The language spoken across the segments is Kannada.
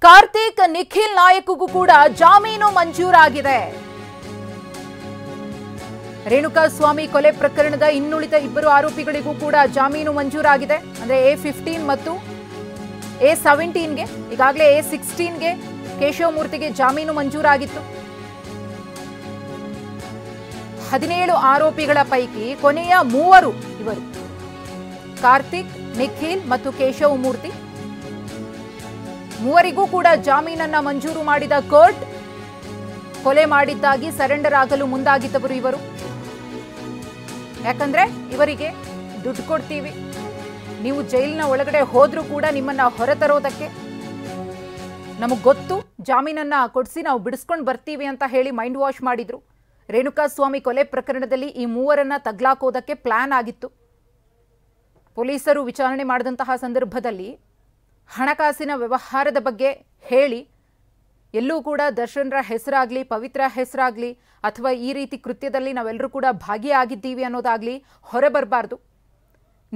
ಕಾರ್ತಿಕ್ ನಿಖಿಲ್ ನಾಯಕ್ಗೂ ಕೂಡ ಜಾಮೀನು ಮಂಜೂರಾಗಿದೆ. ರೇಣುಕಾಸ್ವಾಮಿ ಕೊಲೆ ಪ್ರಕರಣದ ಇನ್ನುಳಿದ ಇಬ್ಬರು ಆರೋಪಿಗಳಿಗೂ ಕೂಡ ಜಾಮೀನು ಮಂಜೂರಾಗಿದೆ. ಅಂದ್ರೆ A15 ಮತ್ತು A17ಗೆ, ಈಗಾಗಲೇ A16ಗೆ ಕೇಶವಮೂರ್ತಿಗೆ ಜಾಮೀನು ಮಂಜೂರಾಗಿತ್ತು. 17 ಆರೋಪಿಗಳ ಪೈಕಿ ಕೊನೆಯ 3 ಇವರು ಕಾರ್ತಿಕ್, ನಿಖಿಲ್ ಮತ್ತು ಕೇಶವಮೂರ್ತಿ. ಮೂವರಿಗೂ ಕೂಡ ಜಾಮೀನನ್ನ ಮಂಜೂರು ಮಾಡಿದ ಕೋರ್ಟ್ ಕೊಲೆ ಮಾಡಿದ್ದಾಗಿ ಸರೆಂಡರ್ ಆಗಲು ಮುಂದಾಗಿದ್ದವರು ಇವರು. ಯಾಕಂದ್ರೆ ಇವರಿಗೆ ದುಡ್ಡು ಕೊಡ್ತೀವಿ, ನೀವು ಜೈಲಿನ ಒಳಗಡೆ ಹೋದ್ರೂ ಕೂಡ ನಿಮ್ಮನ್ನ ಹೊರತರೋದಕ್ಕೆ ನಮಗೆ ಗೊತ್ತು, ಜಾಮೀನನ್ನ ಕೊಡಿಸಿ ನಾವು ಬಿಡಿಸ್ಕೊಂಡು ಬರ್ತೀವಿ ಅಂತ ಹೇಳಿ ಮೈಂಡ್ ವಾಶ್ ಮಾಡಿದ್ರು. ರೇಣುಕಾಸ್ವಾಮಿ ಕೊಲೆ ಪ್ರಕರಣದಲ್ಲಿ ಈ ಮೂವರನ್ನ ತಗ್ಲಾಕೋದಕ್ಕೆ ಪ್ಲಾನ್ ಆಗಿತ್ತು. ಪೊಲೀಸರು ವಿಚಾರಣೆ ಮಾಡಿದಂತಹ ಸಂದರ್ಭದಲ್ಲಿ ಹಣಕಾಸಿನ ವ್ಯವಹಾರದ ಬಗ್ಗೆ ಹೇಳಿ ಎಲ್ಲೂ ಕೂಡ ದರ್ಶನ್ರ ಹೆಸರಾಗಲಿ, ಪವಿತ್ರ ಹೆಸರಾಗಲಿ ಅಥವಾ ಈ ರೀತಿ ಕೃತ್ಯದಲ್ಲಿ ನಾವೆಲ್ಲರೂ ಕೂಡ ಭಾಗಿಯಾಗಿದ್ದೀವಿ ಅನ್ನೋದಾಗಲಿ ಹೊರಬರಬಾರ್ದು.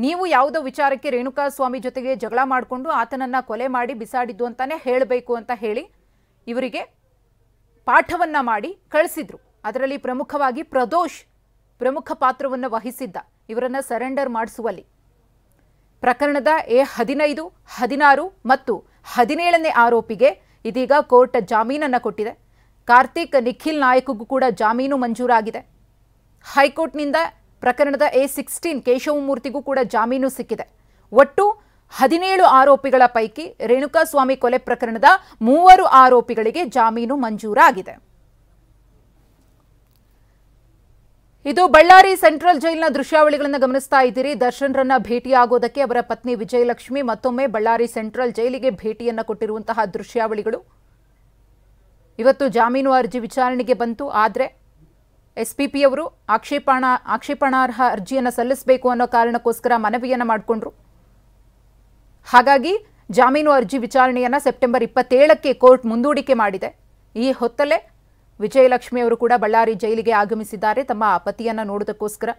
ನೀವು ಯಾವುದೋ ವಿಚಾರಕ್ಕೆ ರೇಣುಕಾಸ್ವಾಮಿ ಜೊತೆಗೆ ಜಗಳ ಮಾಡಿಕೊಂಡು ಆತನನ್ನು ಕೊಲೆ ಮಾಡಿ ಬಿಸಾಡಿದ್ದು ಅಂತಾನೆ ಹೇಳಬೇಕು ಅಂತ ಹೇಳಿ ಇವರಿಗೆ ಪಾಠವನ್ನು ಮಾಡಿ ಕಳಿಸಿದ್ರು. ಅದರಲ್ಲಿ ಪ್ರಮುಖವಾಗಿ ಪ್ರದೋಷ್ ಪ್ರಮುಖ ಪಾತ್ರವನ್ನು ವಹಿಸಿದ್ದ ಇವರನ್ನು ಸರೆಂಡರ್ ಮಾಡಿಸುವಲ್ಲಿ. ಪ್ರಕರಣದ A15, 16 ಮತ್ತು 17ನೇ ಆರೋಪಿಗೆ ಇದೀಗ ಕೋರ್ಟ್ ಜಾಮೀನನ್ನು ಕೊಟ್ಟಿದೆ. ಕಾರ್ತಿಕ್, ನಿಖಿಲ್ ನಾಯಕ್ಗೂ ಕೂಡ ಜಾಮೀನು ಮಂಜೂರಾಗಿದೆ. ಹೈಕೋರ್ಟ್ನಿಂದ ಪ್ರಕರಣದ A16 ಕೇಶವಮೂರ್ತಿಗೂ ಕೂಡ ಜಾಮೀನು ಸಿಕ್ಕಿದೆ. ಒಟ್ಟು 17 ಆರೋಪಿಗಳ ಪೈಕಿ ರೇಣುಕಾಸ್ವಾಮಿ ಕೊಲೆ ಪ್ರಕರಣದ 3 ಆರೋಪಿಗಳಿಗೆ ಜಾಮೀನು ಮಂಜೂರಾಗಿದೆ. ಇದು ಬಳ್ಳಾರಿ ಸೆಂಟ್ರಲ್ ಜೈಲಿನ ದೃಶ್ಯಾವಳಿಗಳನ್ನು ಗಮನಿಸ್ತಾ ಇದ್ದೀರಿ. ದರ್ಶನ್ರನ್ನ ಭೇಟಿಯಾಗೋದಕ್ಕೆ ಅವರ ಪತ್ನಿ ವಿಜಯಲಕ್ಷ್ಮಿ ಮತ್ತೊಮ್ಮೆ ಬಳ್ಳಾರಿ ಸೆಂಟ್ರಲ್ ಜೈಲಿಗೆ ಭೇಟಿಯನ್ನು ಕೊಟ್ಟಿರುವಂತಹ ದೃಶ್ಯಾವಳಿಗಳು. ಇವತ್ತು ಜಾಮೀನು ಅರ್ಜಿ ವಿಚಾರಣೆಗೆ ಬಂತು. ಆದರೆ SPP ಅವರು ಆಕ್ಷೇಪಣಾರ್ಹ ಅರ್ಜಿಯನ್ನು ಸಲ್ಲಿಸಬೇಕು ಅನ್ನೋ ಕಾರಣಕ್ಕೋಸ್ಕರ ಮನವಿಯನ್ನು ಮಾಡಿಕೊಂಡ್ರು. ಹಾಗಾಗಿ ಜಾಮೀನು ಅರ್ಜಿ ವಿಚಾರಣೆಯನ್ನು ಸೆಪ್ಟೆಂಬರ್ 27ಕ್ಕೆ ಕೋರ್ಟ್ ಮುಂದೂಡಿಕೆ ಮಾಡಿದೆ. ಈ ಹೊತ್ತಲ್ಲೇ ವಿಜಯಲಕ್ಷ್ಮಿ ಅವರು ಕೂಡ ಬಳ್ಳಾರಿ ಜೈಲಿಗೆ ಆಗಮಿಸಿದ್ದಾರೆ ತಮ್ಮ ಪತಿಯನ್ನು ನೋಡೋದಕ್ಕೋಸ್ಕರ.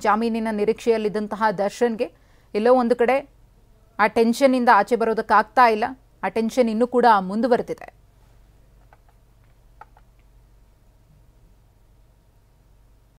ಜಾಮೀನಿನ ನಿರೀಕ್ಷೆಯಲ್ಲಿದ್ದಂತಹ ದರ್ಶನ್ಗೆ ಎಲ್ಲೋ ಒಂದು ಕಡೆ ಆ ಟೆನ್ಷನ್ನಿಂದ ಆಚೆ ಬರೋದಕ್ಕಾಗ್ತಾ ಇಲ್ಲ. ಆ ಟೆನ್ಷನ್ ಇನ್ನೂ ಕೂಡ ಮುಂದುವರೆದಿದೆ.